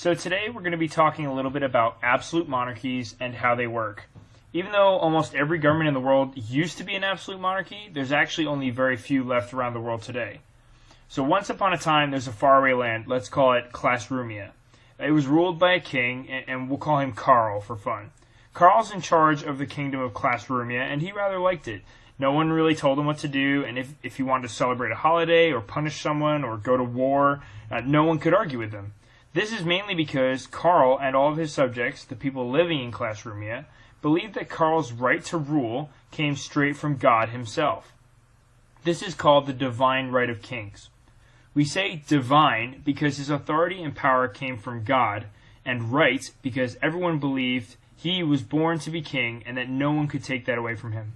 So today we're going to be talking a little bit about absolute monarchies and how they work. Even though almost every government in the world used to be an absolute monarchy, there's actually only very few left around the world today. So once upon a time, there's a faraway land, let's call it Class Rumia. It was ruled by a king, and we'll call him Karl for fun. Karl's in charge of the kingdom of Class Rumia, and he rather liked it. No one really told him what to do, and if he wanted to celebrate a holiday, or punish someone, or go to war, no one could argue with him. This is mainly because Karl and all of his subjects, the people living in Class Rumia, believed that Karl's right to rule came straight from God himself. This is called the divine right of kings. We say divine because his authority and power came from God, and right because everyone believed he was born to be king and that no one could take that away from him.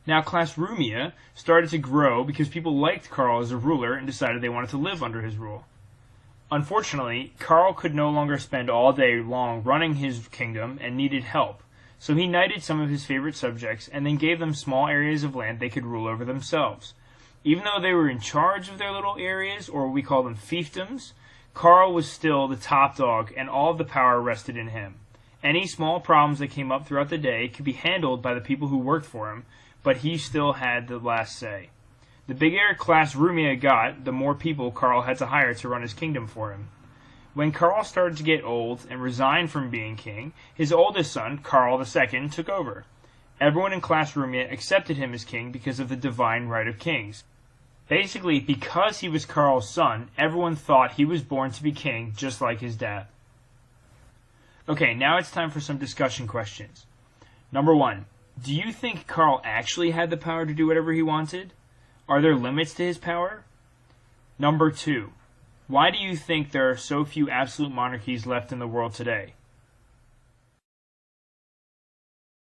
Now, Class Rumia started to grow because people liked Karl as a ruler and decided they wanted to live under his rule. Unfortunately, Karl could no longer spend all day long running his kingdom and needed help, so he knighted some of his favorite subjects and then gave them small areas of land they could rule over themselves. Even though they were in charge of their little areas, or we call them fiefdoms, Karl was still the top dog and all of the power rested in him. Any small problems that came up throughout the day could be handled by the people who worked for him, but he still had the last say. The bigger Class Rumia got, the more people Karl had to hire to run his kingdom for him. When Karl started to get old and resigned from being king, his oldest son, Karl II, took over. Everyone in Class Rumia accepted him as king because of the divine right of kings. Basically, because he was Karl's son, everyone thought he was born to be king just like his dad. Okay, now it's time for some discussion questions. Number 1. Do you think Karl actually had the power to do whatever he wanted? Are there limits to his power? Number 2. Why do you think there are so few absolute monarchies left in the world today?